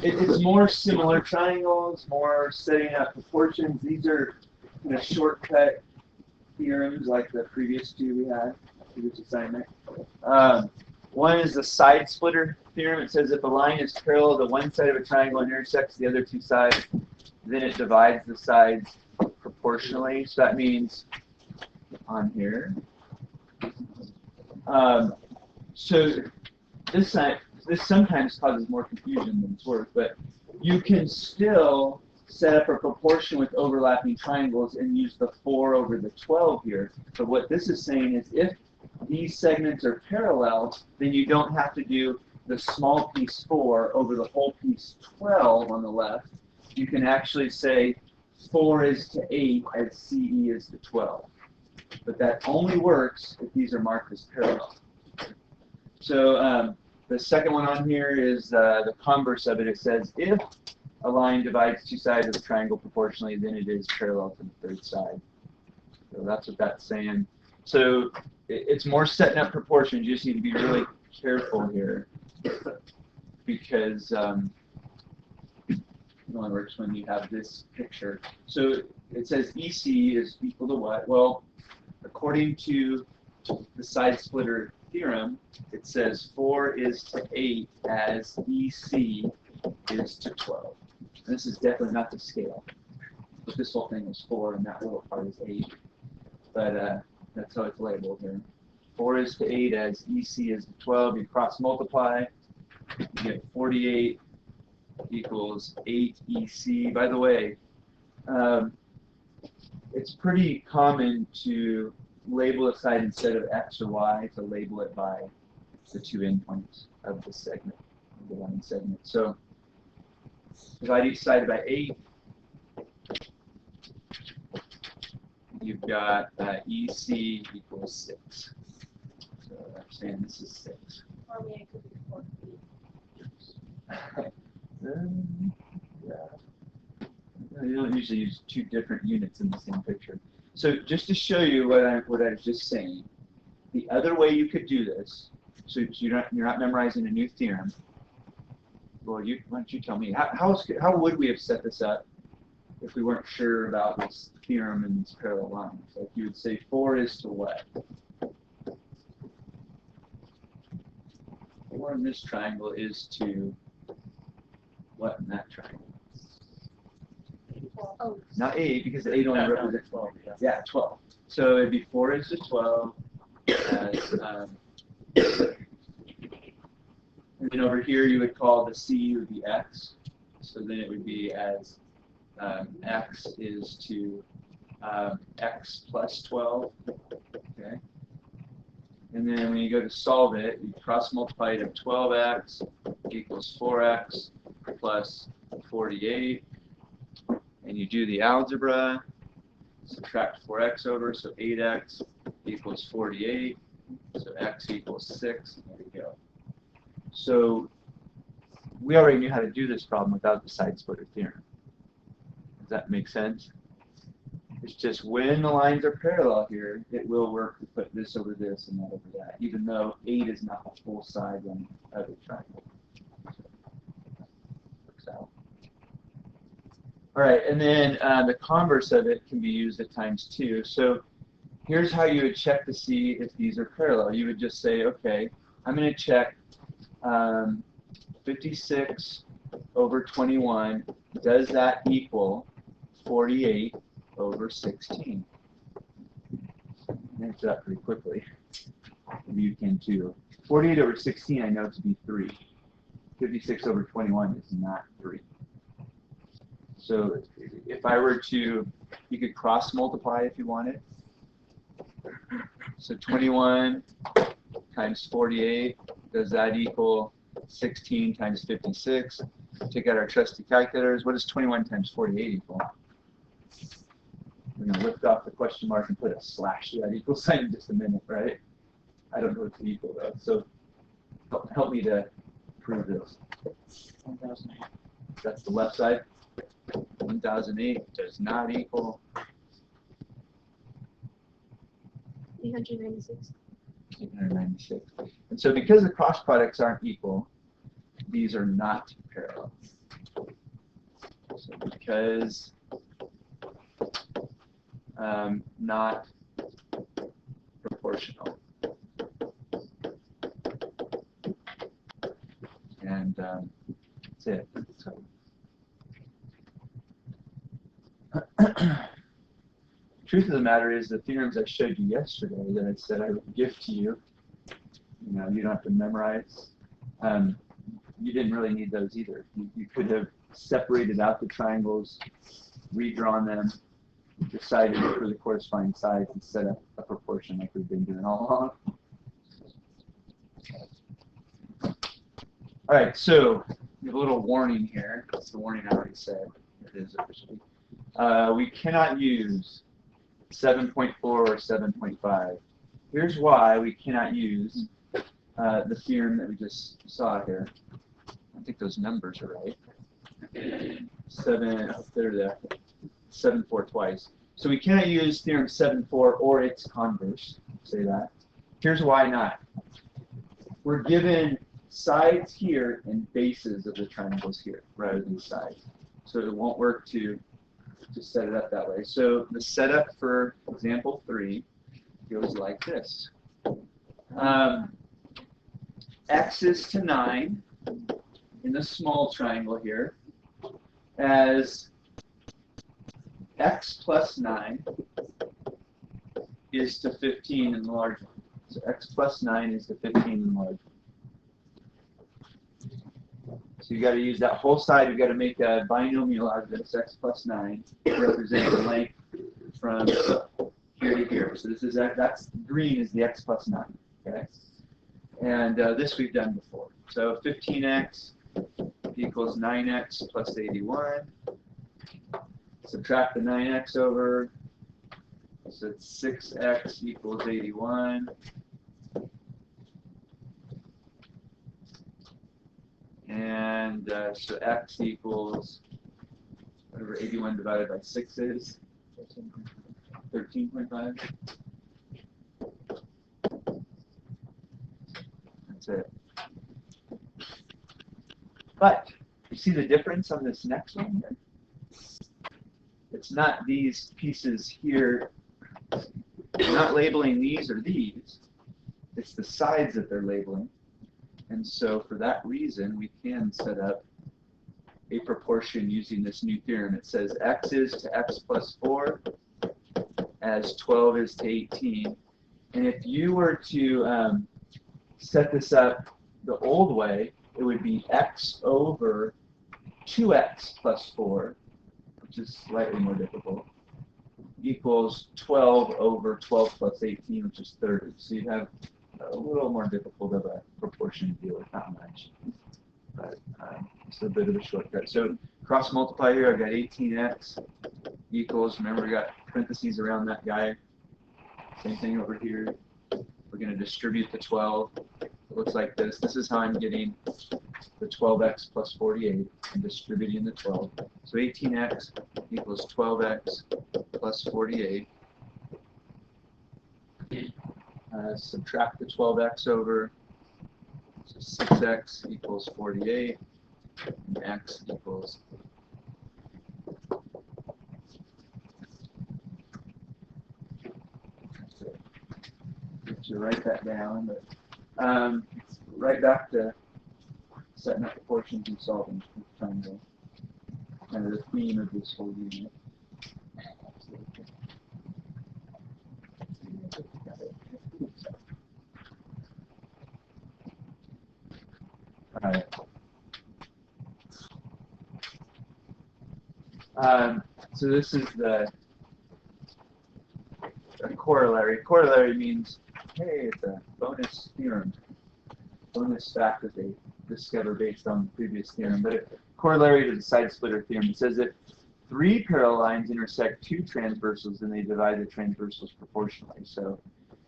it's more similar triangles, more setting up proportions. These are shortcut theorems like the previous two we had, previous assignment. One is the side splitter theorem. It says if a line is parallel to one side of a triangle and intersects the other two sides, then it divides the sides proportionally. So that means on here. So this sometimes causes more confusion than it's worth, but you can still set up a proportion with overlapping triangles and use the 4 over the 12 here. But what this is saying is if these segments are parallel, then you don't have to do the small piece 4 over the whole piece 12 on the left. You can actually say 4 is to 8 as CE is to 12. But that only works if these are marked as parallel. So the second one on here is the converse of it. It says if a line divides two sides of a triangle proportionally, then it is parallel to the third side. So that's what that's saying. So it's more setting up proportions. You just need to be really careful here because it only works when you have this picture. So it says EC is equal to what? Well, according to the side splitter theorem, it says 4 is to 8 as EC is to 12. And this is definitely not the scale. But this whole thing is 4 and that little part is 8. But that's how it's labeled here. 4 is to 8 as EC is to 12. You cross multiply, you get 48 equals 8 EC. By the way, it's pretty common to label a side instead of X or Y to label it by the two endpoints of the segment, of the line segment. So divide each side by 8. You've got EC equals 6. So I'm saying this is 6. Or maybe it could be 4 feet. Yeah. You don't usually use two different units in the same picture. So just to show you what I was just saying, the other way you could do this, so you're not memorizing a new theorem. Well, why don't you tell me how would we have set this up if we weren't sure about this theorem and these parallel lines? Like you would say 4 is to what? 4 in this triangle is to what in that triangle? Oh. Not 8, because 8 only represents 12. Yeah, 12. So it'd be 4 is to 12. And then over here you would call the C would be X. So then it would be as X is to X plus 12. Okay. And then when you go to solve it, you cross multiply it of 12x equals 4x plus 48. And you do the algebra, subtract 4x over, so 8x equals 48, so x equals 6, and there we go. So we already knew how to do this problem without the side splitter theorem. Does that make sense? It's just when the lines are parallel here, it will work to put this over this and that over that, even though 8 is not the full side length of the triangle. Works out. All right, and then the converse of it can be used at times 2. So here's how you would check to see if these are parallel. You would just say, okay, I'm going to check 56 over 21. Does that equal 48 over 16? Answer that pretty quickly. Maybe you can too. 48 over 16 I know to be 3. 56 over 21 is not 3. So if I were to, you could cross multiply if you wanted. So 21 times 48, does that equal 16 times 56? Take out our trusty calculators. What does 21 times 48 equal? We're going to lift off the question mark and put a slash to that equal sign in just a minute, right? I don't know what to equal though. So help me to prove this. 1008. That's the left side. 1008 does not equal 896. 896. And so because the cross products aren't equal, these are not parallel. So because not proportional. And that's it. So, truth of the matter is the theorems I showed you yesterday that I said I would give to you, you know, you don't have to memorize. You didn't really need those either. You could have separated out the triangles, redrawn them, decided for the corresponding sides, and set up a proportion like we've been doing all along. All right, so we have a little warning here. That's the warning I already said. It is officially. We cannot use 7.4 or 7.5. Here's why we cannot use the theorem that we just saw here. I think those numbers are right. 7.4 twice. So we cannot use theorem 7.4 or its converse. Say that. Here's why not. We're given sides here and bases of the triangles here rather than sides. So it won't work to set it up that way. So the setup for example 3 goes like this. X is to 9 in the small triangle here as x plus 9 is to 15 in the large one. So x plus 9 is to 15 in the large one. So you got to use that whole side. You've got to make a binomial out of this, x plus 9, represent the length from here to here. So this is that's green is the x plus 9. Okay, and this we've done before. So 15x equals 9x plus 81. Subtract the 9x over. So it's 6x equals 81. And so x equals whatever 81 divided by 6 is. 13.5. That's it. But you see the difference on this next one here? It's not these pieces here. They're not labeling these or these. It's the sides that they're labeling. And so for that reason, we can set up a proportion using this new theorem. It says x is to x plus 4 as 12 is to 18. And if you were to set this up the old way, it would be x over 2x plus 4, which is slightly more difficult, equals 12 over 12 plus 18, which is 30. So you'd have a little more difficult of a proportion to deal with, not much. But it's a bit of a shortcut. So cross multiply here, I've got 18x equals, remember we got parentheses around that guy. Same thing over here. We're going to distribute the 12. It looks like this. This is how I'm getting the 12x plus 48 and distributing the 12. So 18x equals 12x plus 48. Subtract the 12x over, so 6x equals 48, and x equals. So write that down, but right back to setting up proportions and solving triangle. Kind of the theme of this whole unit. So this is the corollary. Corollary means, hey, it's a bonus theorem. Bonus fact that they discover based on the previous theorem. But a corollary to the side splitter theorem, it says if 3 parallel lines intersect 2 transversals, then they divide the transversals proportionally. So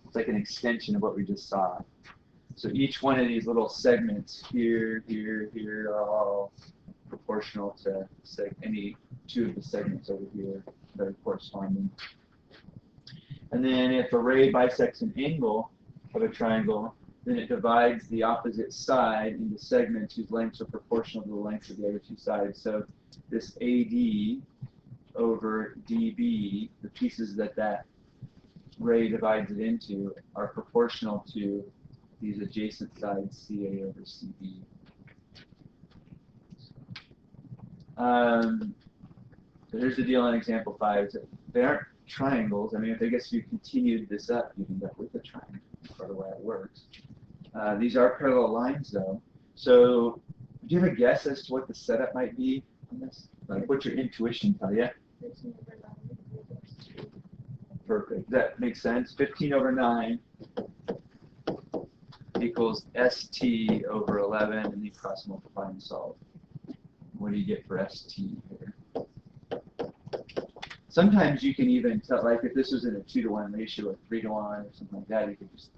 it's like an extension of what we just saw. So each one of these little segments here, here, here are all proportional to any 2 of the segments over here that are corresponding. And then if a ray bisects an angle of a triangle, then it divides the opposite side into segments whose lengths are proportional to the lengths of the other two sides. So this AD over DB, the pieces that ray divides it into, are proportional to these adjacent sides, CA over CB. So here's the deal on example 5. They aren't triangles. I mean, I guess if you continued this up, you'd end up with a triangle, by the way it works. These are parallel lines, though. So do you have a guess as to what the setup might be on this? Like, what's your intuition tell you? Perfect. That makes sense. 15 over 9 equals ST over 11, and you cross multiply and solve. What do you get for ST here? Sometimes you can even tell, like if this was in a 2-to-1 ratio or 3-to-1 or something like that, you could just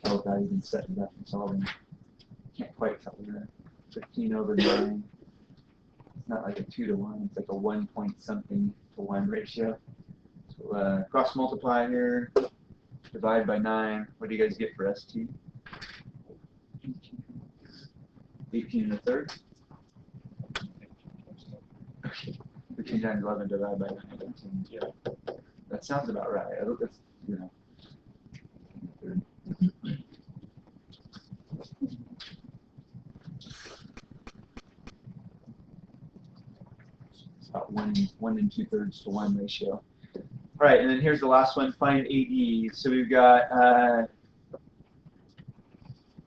tell without even setting it up and solving. Can't quite tell there. 15 over 9. It's not like a 2-to-1. It's like a 1 point something to 1 ratio. So cross multiply here, divide by 9. What do you guys get for ST? 18 1/3. Okay. 15 times 11 divided by 9. Yeah. That sounds about right. I hope that's, you know. It's about 1 2/3 to 1 ratio. All right, and then here's the last one, find AD. So we've got,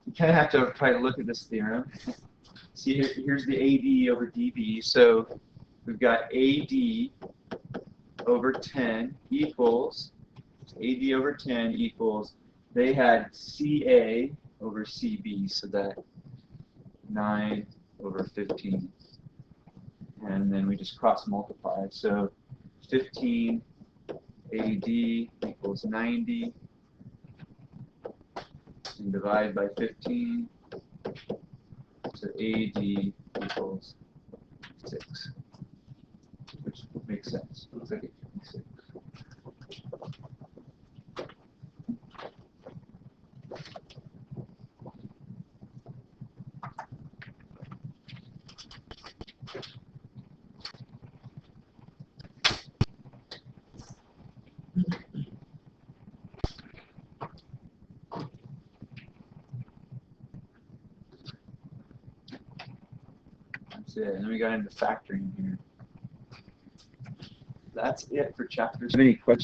you kind of have to probably look at this theorem. See, here's the AD over DB. So we've got AD over 10 equals, AD over 10 equals, they had CA over CB, so that 9 over 15. And then we just cross multiply. So 15 AD equals 90, and divide by 15, so AD equals 6, which makes sense. Looks like it equals 6. That's it. And then we got into factoring here. That's it for chapters. Any questions?